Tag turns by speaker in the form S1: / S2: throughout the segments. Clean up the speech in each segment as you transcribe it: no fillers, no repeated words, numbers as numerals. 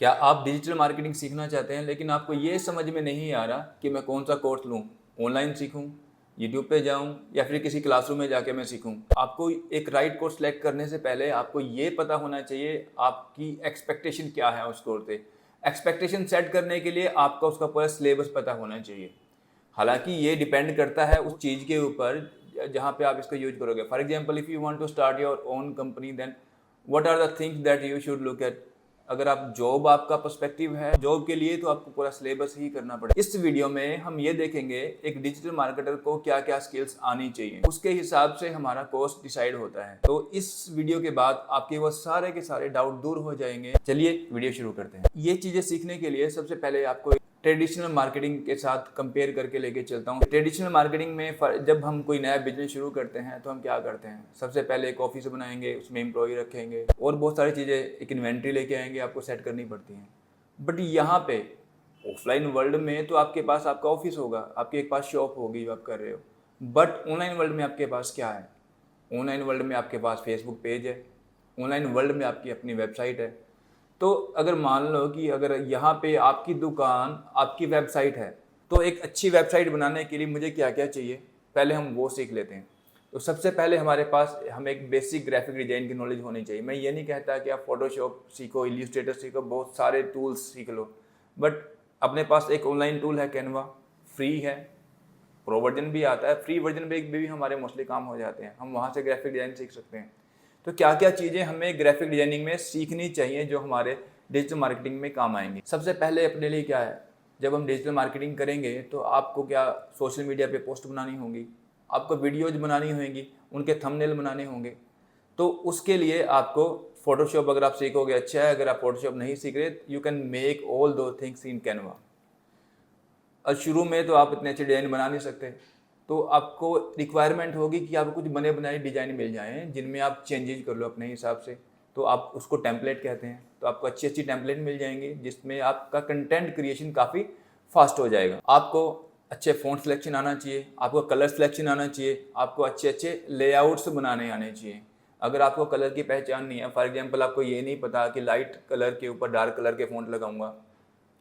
S1: क्या आप digital marketing सीखना चाहते हैं लेकिन आपको ये समझ में नहीं आ रहा कि मैं कौन सा कोर्स लूँ, ऑनलाइन सीखूँ, यूट्यूब पे जाऊँ या फिर किसी क्लासरूम में जाके मैं सीखूँ। आपको एक राइट कोर्स सेलेक्ट करने से पहले आपको ये पता होना चाहिए आपकी एक्सपेक्टेशन क्या है उस कोर्स से। एक्सपेक्टेशन सेट करने के लिए आपका उसका पूरा सिलेबस पता होना चाहिए। हालांकि ये डिपेंड करता है उस चीज़ के ऊपर जहाँ पे आप इसको यूज करोगे। For example, if you want to start your own company, then what are the things that you should look at. अगर आप जॉब, आपका पर्सपेक्टिव है जॉब के लिए, तो आपको पूरा सिलेबस ही करना पड़ेगा। इस वीडियो में हम ये देखेंगे एक डिजिटल मार्केटर को क्या क्या स्किल्स आनी चाहिए, उसके हिसाब से हमारा कोर्स डिसाइड होता है। तो इस वीडियो के बाद आपके वो सारे के सारे डाउट दूर हो जाएंगे। चलिए वीडियो शुरू करते हैं। ये चीज़ें सीखने के लिए सबसे पहले आपको ट्रेडिशनल मार्केटिंग के साथ कंपेयर करके लेके चलता हूँ। ट्रेडिशनल मार्केटिंग में जब हम कोई नया बिजनेस शुरू करते हैं तो हम क्या करते हैं, सबसे पहले एक ऑफिस बनाएंगे, उसमें एम्प्लॉय रखेंगे और बहुत सारी चीज़ें, एक इन्वेंट्री लेके आएंगे, आपको सेट करनी पड़ती हैं। बट यहाँ पे ऑफलाइन वर्ल्ड में तो आपके पास आपका ऑफिस होगा, आपके पास शॉप होगी जो आप कर रहे हो। बट ऑनलाइन वर्ल्ड में आपके पास क्या है? ऑनलाइन वर्ल्ड में आपके पास फेसबुक पेज है, ऑनलाइन वर्ल्ड में आपकी अपनी वेबसाइट है। तो अगर मान लो कि अगर यहाँ पे आपकी दुकान, आपकी वेबसाइट है, तो एक अच्छी वेबसाइट बनाने के लिए मुझे क्या क्या चाहिए, पहले हम वो सीख लेते हैं। तो सबसे पहले हमारे पास हमें एक बेसिक ग्राफिक डिजाइन की नॉलेज होनी चाहिए। मैं ये नहीं कहता कि आप फोटोशॉप सीखो, इल्यूस्ट्रेटर सीखो, बहुत सारे टूल्स सीख लो। बट अपने पास एक ऑनलाइन टूल है कैनवा, फ्री है, प्रो वर्जन भी आता है, फ्री वर्जन में भी हमारे मोस्टली काम हो जाते हैं। हम वहाँ से ग्राफिक डिज़ाइन सीख सकते हैं। तो क्या क्या चीज़ें हमें ग्राफिक डिजाइनिंग में सीखनी चाहिए जो हमारे डिजिटल मार्केटिंग में काम आएंगी। सबसे पहले अपने लिए क्या है, जब हम डिजिटल मार्केटिंग करेंगे तो आपको क्या सोशल मीडिया पे पोस्ट बनानी होगी, आपको वीडियोज बनानी होंगी, उनके थंबनेल बनाने होंगे। तो उसके लिए आपको फोटोशॉप अगर आप सीखोगे अच्छा है, अगर आप फोटोशॉप नहीं सीख रहे, यू कैन मेक ऑल दो थिंग्स इन कैनवा। और शुरू में तो आप इतने अच्छे डिज़ाइन बना नहीं सकते, तो आपको रिक्वायरमेंट होगी कि आपको कुछ बने बनाए डिज़ाइन मिल जाएं जिनमें आप चेंजेस कर लो अपने हिसाब से। तो आप उसको टेम्पलेट कहते हैं। तो आपको अच्छी अच्छी टेम्पलेट मिल जाएंगी जिसमें आपका कंटेंट क्रिएशन काफ़ी फास्ट हो जाएगा। आपको अच्छे फ़ॉन्ट सिलेक्शन आना चाहिए, आपको कलर सिलेक्शन आना चाहिए, आपको अच्छे अच्छे लेआउट्स बनाने आने चाहिए। अगर आपको कलर की पहचान नहीं है, फॉर एग्जांपल आपको ये नहीं पता कि लाइट कलर के ऊपर डार्क कलर के फ़ॉन्ट लगाऊंगा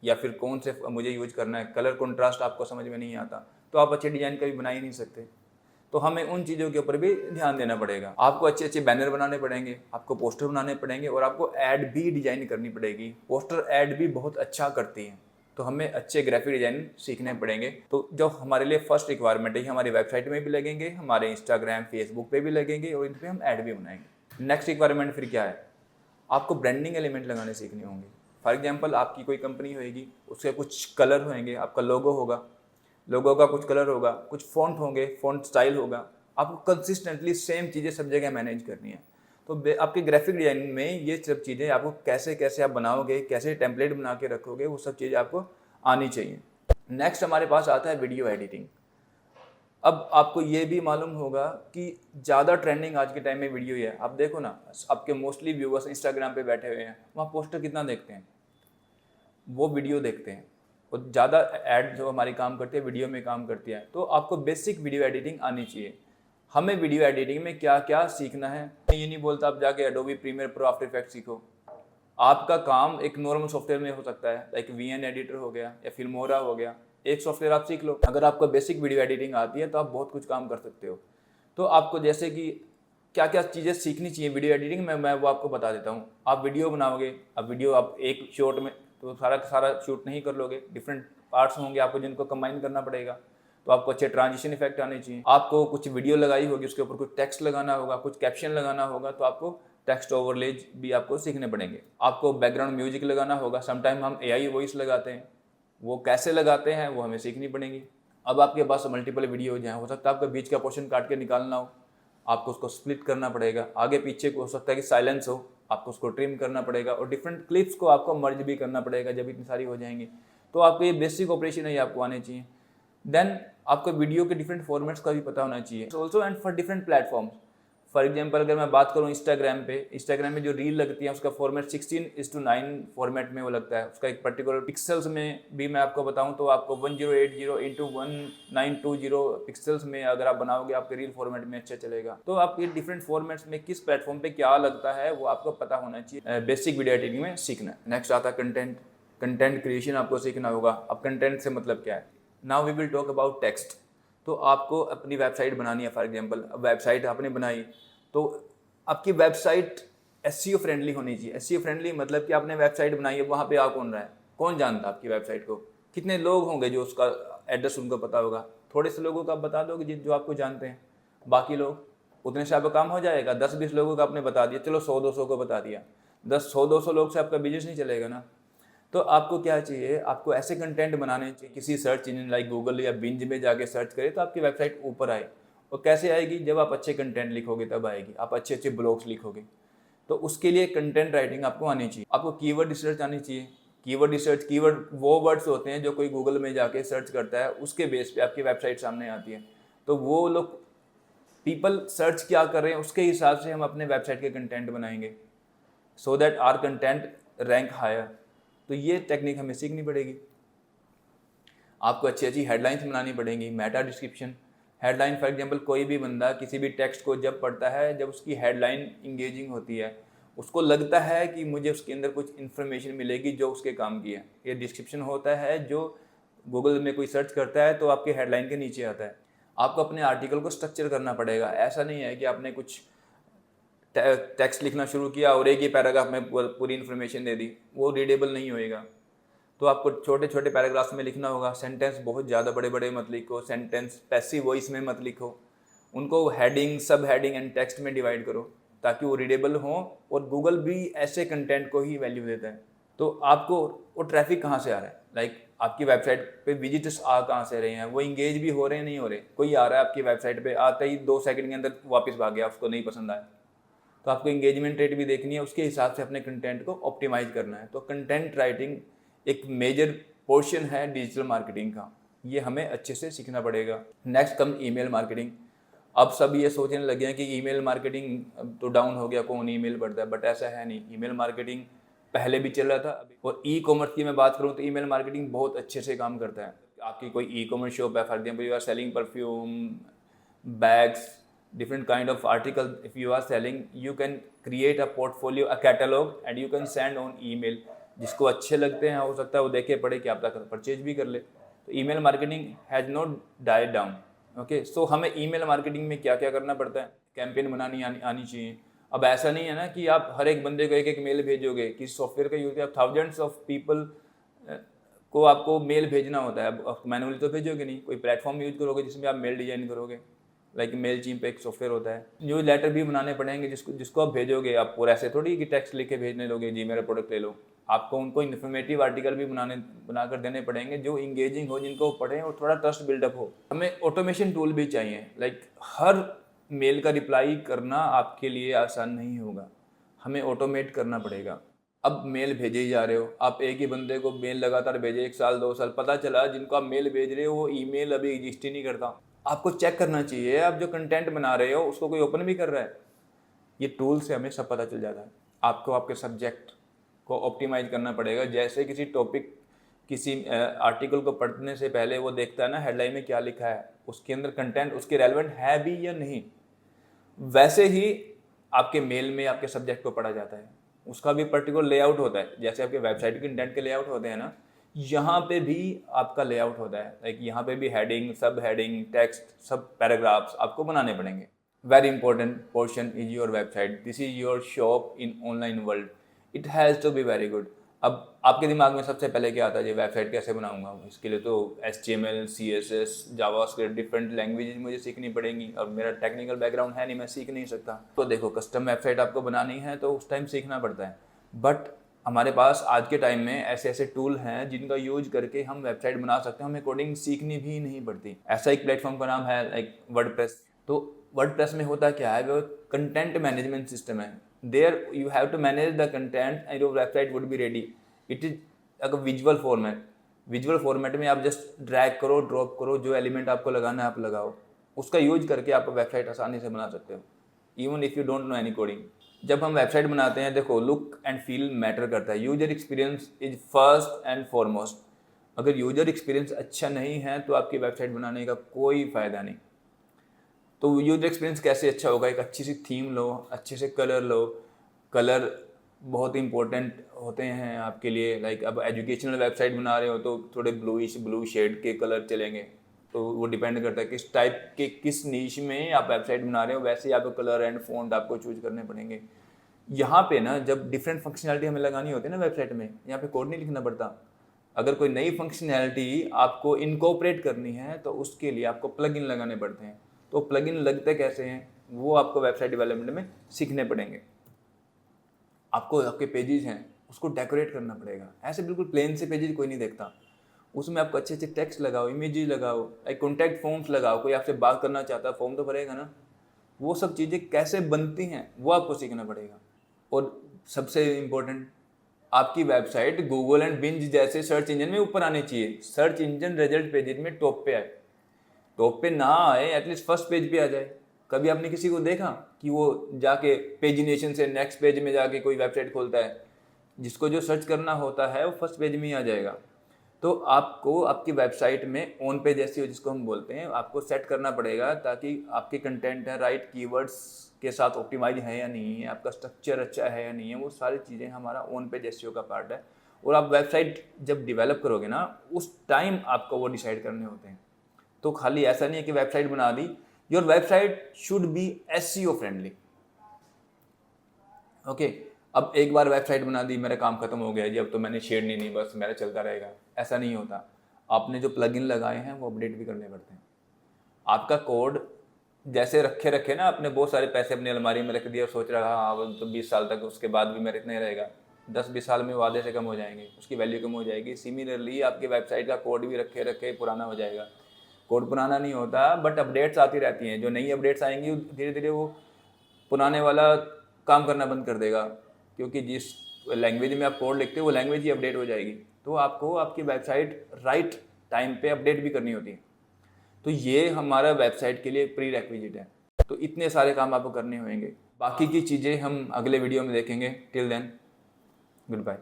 S1: या फिर कौन से मुझे यूज करना है, कलर कंट्रास्ट आपको समझ में नहीं आता, तो आप अच्छे डिज़ाइन कभी बना ही नहीं सकते। तो हमें उन चीज़ों के ऊपर भी ध्यान देना पड़ेगा। आपको अच्छे अच्छे बैनर बनाने पड़ेंगे, आपको पोस्टर बनाने पड़ेंगे और आपको ऐड भी डिजाइन करनी पड़ेगी। पोस्टर ऐड भी बहुत अच्छा करती है। तो हमें अच्छे ग्राफिक डिजाइन सीखने पड़ेंगे। तो जो हमारे लिए फर्स्ट रिक्वायरमेंट है, हमारी वेबसाइट में भी लगेंगे, हमारे इंस्टाग्राम फेसबुक पे भी लगेंगे और इन पर हम ऐड भी बनाएंगे। नेक्स्ट रिक्वायरमेंट फिर क्या है, आपको ब्रांडिंग एलिमेंट लगाने सीखने होंगे। फॉर एग्जांपल, आपकी कोई कंपनी होगी, उसके कुछ कलर होंगे, आपका लोगो होगा, लोगो का कुछ कलर होगा, कुछ फ़ॉन्ट होंगे, फ़ॉन्ट स्टाइल होगा। आपको कंसिस्टेंटली सेम चीज़ें सब जगह मैनेज करनी है। तो आपके ग्राफिक डिजाइनिंग में ये सब चीज़ें आपको कैसे कैसे आप बनाओगे, कैसे टेम्पलेट बना के रखोगे, वो सब चीज़ें आपको आनी चाहिए। नेक्स्ट हमारे पास आता है वीडियो एडिटिंग। अब आपको ये भी मालूम होगा कि ज़्यादा ट्रेंडिंग आज के टाइम में वीडियो ही है। आप देखो ना, आपके मोस्टली व्यूवर्स इंस्टाग्राम पे बैठे हुए हैं, वहाँ पोस्टर कितना देखते हैं, वो वीडियो देखते हैं। और ज़्यादा ऐड जो हमारी काम करती है वीडियो में काम करती है। तो आपको बेसिक वीडियो एडिटिंग आनी चाहिए। हमें वीडियो एडिटिंग में क्या क्या सीखना है, मैं ये नहीं बोलता आप जाके Adobe Premiere Pro After Effect सीखो। आपका काम एक नॉर्मल सॉफ्टवेयर में हो सकता है, लाइक वीएन एडिटर हो गया या फिल्मोरा हो गया, एक सॉफ्टवेयर आप सीख लो। अगर आपको बेसिक वीडियो एडिटिंग आती है तो आप बहुत कुछ काम कर सकते हो। तो आपको जैसे कि क्या क्या चीज़ें सीखनी चाहिए वीडियो एडिटिंग में, मैं वो आपको बता देता हूँ। आप वीडियो बनाओगे, अब वीडियो आप एक शॉट में तो सारा का सारा शूट नहीं कर लोगे, डिफरेंट पार्ट्स होंगे आपको जिनको कंबाइन करना पड़ेगा। तो आपको अच्छे ट्रांजिशन इफेक्ट आने चाहिए। आपको कुछ वीडियो लगाई होगी, उसके ऊपर कुछ टेक्स्ट लगाना होगा, कुछ कैप्शन लगाना होगा, तो आपको टेक्स्ट ओवरलेज भी आपको सीखने पड़ेंगे। आपको बैकग्राउंड म्यूजिक लगाना होगा, समटाइम हम एआई वॉइस लगाते हैं, वो कैसे लगाते हैं वो हमें सीखनी पड़ेगी। अब आपके पास मल्टीपल वीडियोज हैं, हो सकता है आपका बीच का पोर्शन काट के निकालना हो, आपको उसको स्प्लिट करना पड़ेगा। आगे पीछे को हो सकता है कि साइलेंस हो, आपको उसको ट्रिम करना पड़ेगा और डिफरेंट क्लिप्स को आपको मर्ज भी करना पड़ेगा जब इतनी सारी हो जाएंगी। तो आपको ये बेसिक ऑपरेशन है, ये आपको आने चाहिए। देन आपको वीडियो के डिफरेंट फॉर्मेट्स का भी पता होना चाहिए also, and for different platforms. For example अगर मैं बात करूँ इंस्टाग्राम पे जो रील लगती है उसका फॉर्मेट 16:9 फॉर्मेट में वो लगता है। उसका एक पर्टिकुलर पिक्सल्स में भी मैं आपको बताऊं तो आपको 1080x1920 पिक्सल्स में अगर आप बनाओगे आपके रील फॉर्मेट में अच्छा चलेगा। तो आप ये डिफरेंट फॉर्मेट्स में किस प्लेटफॉर्म पे क्या लगता है वो आपको पता होना चाहिए। बेसिक वीडियो एडिटिंग में सीखना। नेक्स्ट आता है कंटेंट क्रिएशन आपको सीखना होगा। अब कंटेंट से मतलब क्या है? Now we will talk about text. तो आपको अपनी वेबसाइट बनानी है, फॉर एग्जांपल वेबसाइट आपने बनाई तो आपकी वेबसाइट एसईओ फ्रेंडली होनी चाहिए। एसईओ फ्रेंडली मतलब कि आपने वेबसाइट बनाई है, वहाँ पे आ कौन रहा है, कौन जानता है आपकी वेबसाइट को, कितने लोग होंगे जो उसका एड्रेस उनको पता होगा। थोड़े से लोगों का आप बता दोगे जो आपको जानते हैं, बाकी लोग उतने से आपका काम हो जाएगा। 10-20 लोगों का आपने बता दिया, चलो 100-200 को बता दिया, 100-200 लोग से आपका बिजनेस नहीं चलेगा ना। तो आपको क्या चाहिए, आपको ऐसे कंटेंट बनाने चाहिए किसी सर्च इंजन लाइक गूगल या बिंज में जाके सर्च करें तो आपकी वेबसाइट ऊपर आए। और कैसे आएगी? जब आप अच्छे कंटेंट लिखोगे तब आएगी। आप अच्छे अच्छे ब्लॉग्स लिखोगे तो उसके लिए कंटेंट राइटिंग आपको आनी चाहिए। आपको कीवर्ड रिसर्च आनी चाहिए। कीवर्ड वो वर्ड्स होते हैं जो कोई गूगल में जाके सर्च करता है, उसके बेस पे आपकी वेबसाइट सामने आती है। तो वो लोग पीपल सर्च क्या कर रहे हैं उसके हिसाब से हम अपने वेबसाइट के कंटेंट बनाएंगे so that our content rank higher. तो ये टेक्निक हमें सीखनी पड़ेगी। आपको अच्छी अच्छी हेडलाइंस बनानी पड़ेंगी। Meta description headline, for example कोई भी बंदा किसी भी टेक्स्ट को जब पढ़ता है, जब उसकी हेडलाइन इंगेजिंग होती है, उसको लगता है कि मुझे उसके अंदर कुछ इन्फॉर्मेशन मिलेगी जो उसके काम की है। ये डिस्क्रिप्शन होता है जो गूगल में कोई सर्च करता है तो आपकी हेडलाइन के नीचे आता है। आपको अपने आर्टिकल को स्ट्रक्चर करना पड़ेगा। ऐसा नहीं है कि आपने कुछ टेक्स्ट लिखना शुरू किया और एक ही पैराग्राफ में पूरी इन्फॉर्मेशन दे दी, वो रीडेबल नहीं होएगा। तो आपको छोटे छोटे पैराग्राफ्स में लिखना होगा। सेंटेंस बहुत ज़्यादा बड़े बड़े मत लिखो, सेंटेंस पैसिव वॉइस में मत लिखो, उनको हेडिंग, सब हेडिंग एंड टेक्स्ट में डिवाइड करो ताकि वो रीडेबल हो। और गूगल भी ऐसे कंटेंट को ही वैल्यू देता है। तो आपको वो ट्रैफिक कहाँ से आ रहा है, लाइक आपकी वेबसाइट पे विजिटर्स आ कहाँ से रहे हैं, वो इंगेज भी हो रहे हैं नहीं हो रहे। कोई आ रहा है आपकी वेबसाइट पे, आते ही 2 सेकंड के अंदर वापस भाग गया, उसको नहीं पसंद आया। तो आपको इंगेजमेंट रेट भी देखनी है, उसके हिसाब से अपने कंटेंट को ऑप्टिमाइज करना है। तो कंटेंट राइटिंग एक मेजर पोर्शन है डिजिटल मार्केटिंग का, ये हमें अच्छे से सीखना पड़ेगा। Next come email marketing. अब सब ये सोचने लगे हैं कि ईमेल मार्केटिंग तो डाउन हो गया, कौन ईमेल पढ़ता है, बट ऐसा है नहीं। ईमेल मार्केटिंग पहले भी चल रहा था अभी। और ई कॉमर्स की मैं बात करूँ तो ईमेल मार्केटिंग बहुत अच्छे से काम करता है। आपकी कोई ई कॉमर्स शॉप है, for example you are selling perfume, bags, different kind of article if you are selling, you can create a portfolio, a catalog and you can send on email। जिसको अच्छे लगते हैं हो सकता है वो देखे पढ़े क्या पता परचेज भी कर ले। तो email marketing has not died down. Okay, so हमें ईमेल मार्केटिंग में क्या क्या करना पड़ता है, कैंपेन बनानी आनी चाहिए। अब ऐसा नहीं है ना कि आप हर एक बंदे को एक एक मेल भेजोगे। किसी सॉफ्टवेयर का यूज़ किया, थाउजेंड्स ऑफ पीपल को आपको मेल भेजना होता है। अब मैनुअली तो भेजोगे नहीं, कोई प्लेटफॉर्म यूज करोगे जिसमें आप मेल डिजाइन करोगे, लाइक मेल चीम पे एक सॉफ्टवेयर होता है। न्यूज़ लेटर भी बनाने पड़ेंगे जिसको आप भेजोगे। आप और ऐसे थोड़ी कि टेक्स्ट लिख के भेजने लोगे जी मेरा प्रोडक्ट ले लो। आपको उनको इन्फॉर्मेटिव आर्टिकल भी बनाकर देने पड़ेंगे जो इंगेजिंग हो, जिनको पढ़ें और थोड़ा ट्रस्ट बिल्डअप हो। हमें ऑटोमेशन टूल भी चाहिए। लाइक हर मेल का रिप्लाई करना आपके लिए आसान नहीं होगा, हमें ऑटोमेट करना पड़ेगा। अब मेल भेजे ही जा रहे हो, आप एक ही बंदे को मेल लगातार भेजे 1 साल 2 साल, पता चला जिनको आप मेल भेज रहे हो वो ईमेल अभी एग्जिस्ट ही नहीं करता। आपको चेक करना चाहिए आप जो कंटेंट बना रहे हो उसको कोई ओपन भी कर रहा है। ये टूल से हमें सब पता चल जाता है। आपको आपके सब्जेक्ट को ऑप्टिमाइज करना पड़ेगा। जैसे किसी टॉपिक, किसी आर्टिकल को पढ़ने से पहले वो देखता है ना हेडलाइन में क्या लिखा है, उसके अंदर कंटेंट उसके रेलेवेंट है भी या नहीं, वैसे ही आपके मेल में आपके सब्जेक्ट को पढ़ा जाता है। उसका भी पर्टिकुलर लेआउट होता है। जैसे आपके वेबसाइट के कंटेंट के लेआउट होते हैं ना, यहाँ पे भी आपका लेआउट होता है। लाइक यहाँ पे भी हेडिंग, सब हेडिंग, टेक्स्ट, सब पैराग्राफ्स आपको बनाने पड़ेंगे। Very important portion is your website. This is your shop in online world, it has to be very good. अब आपके दिमाग में सबसे पहले क्या आता है, ये वेबसाइट कैसे बनाऊंगा? इसके लिए तो HTML, CSS, JavaScript, different languages मुझे सीखनी पड़ेंगी और मेरा टेक्निकल बैकग्राउंड है नहीं, मैं सीख नहीं सकता। तो देखो, कस्टम वेबसाइट आपको बनानी है तो उस टाइम सीखना पड़ता है। बट हमारे पास आज के टाइम में ऐसे ऐसे टूल हैं जिनका यूज करके हम वेबसाइट बना सकते हैं, हमें कोडिंग सीखनी भी नहीं पड़ती। ऐसा एक प्लेटफॉर्म का नाम है लाइक वर्डप्रेस। तो वर्डप्रेस में होता क्या है, वो कंटेंट मैनेजमेंट सिस्टम है। There you have to manage the content and your website would be ready. It is a visual format. Visual format में आप जस्ट ड्रैग करो, ड्रॉप करो, जो एलिमेंट आपको लगाना है आप लगाओ, उसका यूज करके आप वेबसाइट आसानी से बना सकते हो। Even if you don't know any coding. जब हम वेबसाइट बनाते हैं, देखो लुक एंड फील मैटर करता है। User experience is first and foremost. अगर यूजर एक्सपीरियंस अच्छा नहीं है तो आपकी वेबसाइट बनाने का कोई फ़ायदा नहीं। तो यूजर एक्सपीरियंस कैसे अच्छा होगा? एक अच्छी सी थीम लो, अच्छे से कलर लो। कलर बहुत इंपॉर्टेंट होते हैं आपके लिए। लाइक अब एजुकेशनल वेबसाइट बना रहे हो तो थोड़े ब्लू शेड के कलर चलेंगे। तो वो डिपेंड करता है किस टाइप के, किस नीश में आप वेबसाइट बना रहे हो, वैसे ही आपको कलर एंड फॉन्ट आपको चूज करने पड़ेंगे। यहाँ पे ना जब डिफरेंट फंक्शनैलिटी हमें लगानी होती है ना वेबसाइट में, यहाँ पे कोड नहीं लिखना पड़ता। अगर कोई नई फंक्शनैलिटी आपको इनकॉर्पोरेट करनी है तो उसके लिए आपको प्लगइन लगाने पड़ते हैं। तो प्लगइन लगते कैसे हैं वो आपको वेबसाइट डेवलपमेंट में सीखने पड़ेंगे। आपको आपके पेजेस हैं उसको डेकोरेट करना पड़ेगा। ऐसे बिल्कुल प्लेन से पेजेस कोई नहीं देखता। उसमें आपको अच्छे अच्छे टेक्स्ट लगाओ, इमेजेस लगाओ, एक कॉन्टैक्ट फॉर्म्स लगाओ। कोई आपसे बात करना चाहता है, फॉर्म तो भरेगा ना। वो सब चीज़ें कैसे बनती हैं वो आपको सीखना पड़ेगा। और सबसे इम्पोर्टेंट, आपकी वेबसाइट गूगल एंड बिंज जैसे सर्च इंजन में ऊपर आनी चाहिए। सर्च इंजन रिजल्ट पेजेस में टॉप पे आए। टॉप पे ना आए, एटलीस्ट फर्स्ट पेज पे आ जाए। कभी आपने किसी को देखा कि वो जाके पेजिनेशन से नेक्स्ट पेज में जाके कोई वेबसाइट खोलता है? जिसको जो सर्च करना होता है वो फर्स्ट पेज में ही आ जाएगा। तो आपको आपकी वेबसाइट में ऑन पेज एसईओ जिसको हम बोलते हैं, आपको सेट करना पड़ेगा ताकि आपकी कंटेंट है राइट कीवर्ड्स के साथ ऑप्टिमाइज है या नहीं है, आपका स्ट्रक्चर अच्छा है या नहीं है। वो सारी चीज़ें हमारा ऑन पेज एसईओ का पार्ट है। और आप वेबसाइट जब डेवलप करोगे ना, उस टाइम आपको वो डिसाइड करने होते हैं। तो खाली ऐसा नहीं है कि वेबसाइट बना दी। Your website should be SEO friendly. Okay, अब एक बार वेबसाइट बना दी, मेरा काम खत्म हो गया जी, अब तो मैंने छेड़नी नहीं, बस मेरा चलता रहेगा, ऐसा नहीं होता। आपने जो प्लगइन लगाए हैं वो अपडेट भी करने पड़ते हैं। आपका कोड जैसे रखे रखे ना, आपने बहुत सारे पैसे अपनी अलमारी में रख दिया और सोच रहा हाँ वो तो 20 साल तक उसके बाद भी मेरा इतना ही रहेगा, 10-20 साल में वो आधे से कम हो जाएंगे, उसकी वैल्यू कम हो जाएगी। सिमिलरली आपकी वेबसाइट का कोड भी रखे रखे पुराना हो जाएगा। कोड पुराना नहीं होता, बट अपडेट्स आती रहती हैं। जो नई अपडेट्स आएंगी धीरे धीरे वो पुराने वाला काम करना बंद कर देगा, क्योंकि जिस लैंग्वेज में आप कोड लिखते हो वो लैंग्वेज ही अपडेट हो जाएगी। तो आपको आपकी वेबसाइट राइट टाइम पे अपडेट भी करनी होती है। तो ये हमारा वेबसाइट के लिए प्री रेक्विजिट है। तो इतने सारे काम आपको करने होंगे। बाकी की चीज़ें हम अगले वीडियो में देखेंगे। Till then, good bye.